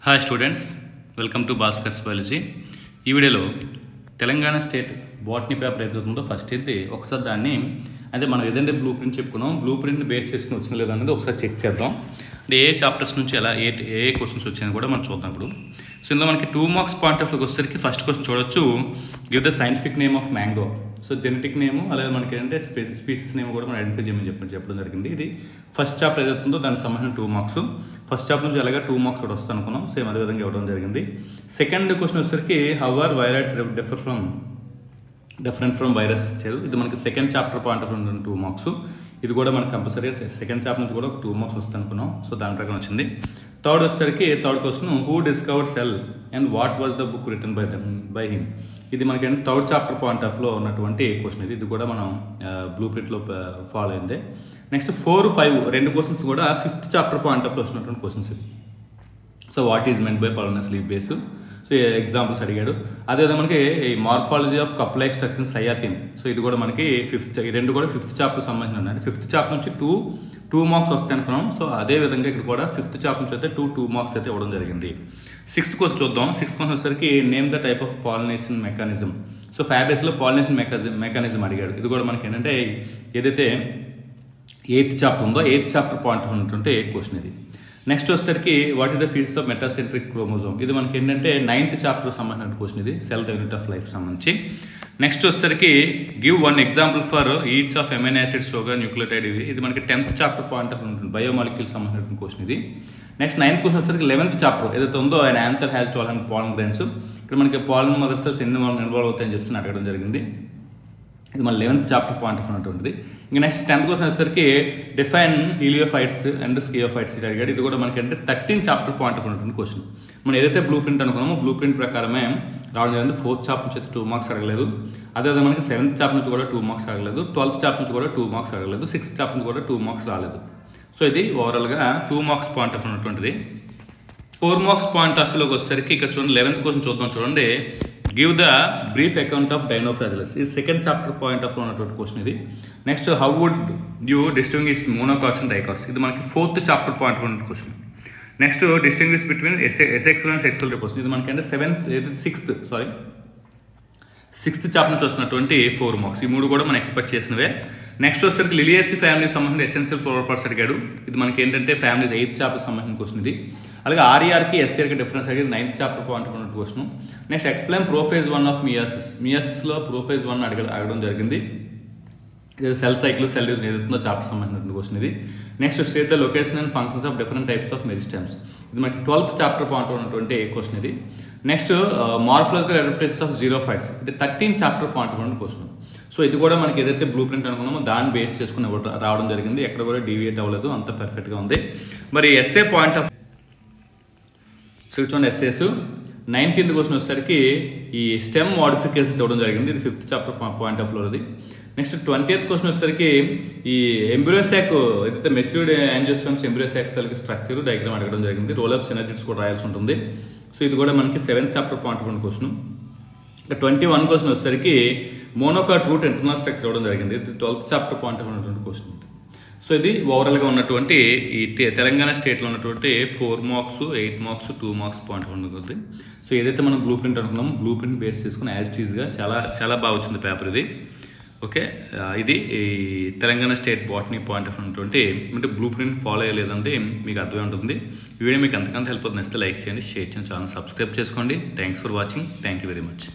Hi students, welcome to Bhaskar's biology. ఈ వీడియోలో Telangana state botany paper ఏదైతే ఉందో ఫస్ట్ ఇది ఒకసారి దాన్ని అంటే మనం ఏదంటే బ్లూ ప్రింట్ చెప్పుకున్నాం, బ్లూ ప్రింట్ని బేస్ చేసుకుని వచ్చిందో లేదనేది ఒకసారి చెక్ చేద్దాం. అంటే ఏ చాప్టర్స్ నుంచి ఎలా ఏ క్వశ్చన్స్ వచ్చాయని కూడా మనం చూద్దాం ఇప్పుడు. సో ఇందులో మనకి 2 మార్క్స్ పాయింట్ ఆఫ్ వ్యూకి వచ్చేసరికి ఫస్ట్ క్వశ్చన్ చూడొచ్చు, give the scientific name of mango. So genetic name అలాగే మనకి ఏంటంటే స్పీసీస్ నేమ్ కూడా మనం ఐడెంటిఫై చేయమని చెప్పడం జరిగింది. ఇది ఫస్ట్ చాప్టర్ ఏదైతుందో దానికి సంబంధించిన 2 మార్క్స్. ఫస్ట్ చాప్టర్ నుంచి అలాగే 2 మార్క్స్ కూడా వస్తాను అనుకున్నాం, సేమ్ అదే విధంగా ఇవ్వడం జరిగింది. సెకండ్ క్వశ్చన్ వచ్చేసరికి how are virus different from virus ఇచ్చారు. ఇది మనకి second chapter point of 2 marks. ఇది కూడా మనకి కంపల్సరీగా సెకండ్ చాప్టర్ నుంచి కూడా 2 మార్క్స్ వస్తుంది అనుకున్నాం. సో దాని ప్రకారం వచ్చింది. థర్డ్ వచ్చేసరికి third question who discovered cell and what was the book written by him. ఇది మనకి థర్డ్ చాప్టర్ పాయింట్ ఆఫ్లో ఉన్నటువంటి క్వశ్చన్. ఇది కూడా మనం బ్లూ ప్రింట్లో ఫాలో అయింది. నెక్స్ట్ 4, 5 రెండు క్వశ్చన్స్ కూడా ఫిఫ్త్ చాప్టర్ పాయింట్ ఆఫ్లో వచ్చినటువంటి క్వశ్చన్స్ ఇవి. So what is meant by pulvinus leaf base. So examples అడిగాడు. అదేవిధంగా మనకి morphology of cup like structures cyathium. So ఇది కూడా మనకి ఈ రెండు కూడా ఫిఫ్త్ చాప్టర్ సంబంధించిన ఉన్నాయి. ఫిఫ్త్ చాప్టర్ నుంచి 2 మార్క్స్ వస్తాయి అనుకున్నాం. సో అదే విధంగా ఇక్కడ కూడా ఫిఫ్త్ చాప్టర్ నుంచి అయితే 2 మార్క్స్ అయితే ఇవ్వడం జరిగింది. సిక్స్త్ క్వశ్చన్ చూద్దాం. సిక్స్త్ క్వశ్చన్ వచ్చేసరికి name the type of pollination mechanism. So ఫ్యాబేస్లో పాలినేషన్ మెకానిజం అడిగాడు. ఇది కూడా మనకి ఏంటంటే ఏదైతే 8th చాప్టర్ ఉందో 8th చాప్టర్ పాయింట్ ఉన్నటువంటి క్వశ్చన్ ఇది. నెక్స్ట్ వచ్చేసరికి what is the fields of metacentric chromosome. ఇది మనకి ఏంటంటే 9th చాప్టర్ సంబంధించిన క్వశ్చన్ ఇది, cell the unit of life సంబంధించి. నెక్స్ట్ వచ్చేసరికి give 1 example for each of amino acids sugar nucleotide. ఇది మనకి 10th చాప్టర్ పాయింట్ ఆఫ్ ఉంటుంది, బయోమాలిక్యూల్ సంబంధించిన క్వశ్చన్ ఇది. నెక్స్ట్ 9th క్వశ్చన్ వచ్చేసరికి 11th చాప్టర్ ఏదైతే ఉందో ఆయన యాంథర్ హ్యాస్ 12 పాలన్ గ్రెయిన్స్. ఇక్కడ మనకి పాలన్ మదర్ సెల్స్ ఎన్ని ఇన్వాల్వ్ అవుతాయని చెప్పి అడగడం జరిగింది. ఇది మన 11th చాప్టర్ పాయింట్ ఆఫ్ ఉన్నటువంటిది. ఇంకా నెక్స్ట్ 10th క్వశ్చన్ వచ్చేసరికి డిఫైన్ హీలియోఫైట్స్ అండ్ స్కియోఫైట్స్ ఇది అడిగాడు. ఇది కూడా మనకి అంటే 13th చాప్టర్ పాయింట్ ఆఫ్ ఉన్నటువంటి క్వశ్చన్. మనం ఏదైతే బ్లూ ప్రింట్ అనుకున్నామో బ్లూ ప్రింట్ ప్రకారమే రావడం జరిగింది. 4th చాప్టర్ నుంచి అయితే 2 మార్క్స్ అడగలేదు. అదేవిధంగా మనకి 7th చాప్టర్ నుంచి కూడా 2 మార్క్స్ అడగలేదు. 12th చాప్టర్ నుంచి కూడా 2 మార్క్స్ అడగలేదు. 6th చాప్టర్ నుంచి కూడా 2 మార్క్స్ రాలేదు. సో ఇది ఓవరాల్గా 2 మార్క్స్ పాయింట్ ఆఫ్ ఉన్నటువంటిది. 4 మార్క్స్ పాయింట్ ఆఫ్ వ్యూలోకి వచ్చేసరికి ఇక్కడ చూడండి 11th క్వశ్చన్ చూద్దాం. చూడండి, give the brief account of dinoflagellates. ఇది సెకండ్ చాప్టర్ పాయింట్ ఆఫ్ ఉన్నటువంటి క్వశ్చన్ ఇది. Next how would you distinguish monocots and dicots. ఇది మనకి 4th చాప్టర్ పాయింట్ ఆఫ్ ఉన్నటువంటి question. Next distinguish between asexual and sexual reports. ఇది మనకి అంటే 6th chapter నుంచి వస్తున్నటువంటి 4 మార్క్స్. ఈ 3 కూడా మనం ఎక్స్పెక్ట్ చేసినవే. నెక్స్ట్ వచ్చేసరికి లిలియేసి ఫ్యామిలీకి సంబంధించిన ఎసెన్షియల్ ఫ్లోరల్ పార్ట్స్ అడిగాడు. ఇది మనకి ఏంటంటే ఫ్యామిలీ 8th చాప్టర్ సంబంధించిన క్వశ్చన్ ఇది. అలాగే ఆర్ఈఆర్కి ఎస్ఆర్కి డిఫరెన్స్ అడిగేది 9th చాప్టర్ పాయింట్ ఆఫ్ ఉన్నటువంటి question. Next explain prophase 1 of meiosis. మియాసిస్లో ప్రోఫేజ్ 1 అడగడం జరిగింది. ఇది సెల్ సైకిల్ సెల్ యూజ్ ఏదైతుందో చాప్టర్ సంబంధించిన క్వశ్చన్ ఇది. Next state the location and functions of different types of meristems. ఇది మనకి 12th చాప్టర్ పాయింట్ ఉన్నటువంటి క్వశ్చన్ ఇది. Next morphological adaptations of xerophytes. ఇది 13th చాప్టర్ పాయింట్ ఉన్నటువంటి క్వశ్చన్. సో ఇది కూడా మనకి ఏదైతే బ్లూ ప్రింట్ అనుకున్నామో దాన్ని బేస్ చేసుకుని రావడం జరిగింది. ఎక్కడ కూడా డీవియేట్ అవ్వలేదు, అంత పర్ఫెక్ట్గా ఉంది. మరి ఎస్ఏ పాయింట్ ఆఫ్ చూడండి ఎస్ఏస్ 19th క్వశ్చన్ వచ్చేసరికి ఈ స్టెమ్ మోడిఫికేషన్స్ ఇవ్వడం జరిగింది. ఇది 5th చాప్టర్ పాయింట్ ఆఫ్ వ్యూది. నెక్స్ట్ 20th క్వశ్చన్ వచ్చేసరికి ఈ ఎంబ్రియోసాక్ ఏదైతే మెచ్యూర్డ్ యాంజియోస్పెర్మ్స్ ఎంబ్రియోసాక్స్ కలిగి స్ట్రక్చర్ డయాగ్రామ్ అడగడం జరిగింది. రోల్ ఆఫ్ సినర్జిడ్స్ కూడా రాయాల్సి ఉంటుంది. సో ఇది కూడా మనకి 7th chapter point of question. ఇంకా 21 క్వశ్చన్ వచ్చేసరికి మోనోకాట్ రూట్ ఇంటర్నల్ స్ట్రక్చర్ ఇవ్వడం జరిగింది. ఇది 12th చాప్టర్ పాయింట్ ఆఫ్ ఉన్నటువంటి క్వశ్చన్. సో ఇది ఓవరాల్గా ఉన్నటువంటి ఈ తెలంగాణ స్టేట్లో ఉన్నటువంటి 4 మార్క్స్ 8 మార్క్స్ 2 మార్క్స్ పాయింట్ ఉంటుంది. సో ఏదైతే మనం బ్లూ ప్రింట్ అనుకున్నామో బ్లూ ప్రింట్ బేస్ చేసుకుని యాజ్ ఇట్ ఈజ్గా చాలా బాగా వచ్చింది పేపర్ ఇది. ఓకే, ఇది ఈ Telangana state botany point of ఉన్నటువంటి అంటే బ్లూ ప్రింట్ ఫాలో అయ్యలేదంటే మీకు అర్థమై ఉంటుంది. ఈ వీడియో మీకు ఎంతకంత హెల్ప్ అవుతుంది. నచ్చితే లైక్ చేయండి, షేర్ చేయండి, ఛానల్ సబ్స్క్రైబ్ చేసుకోండి. Thanks for watching. Thank you very much.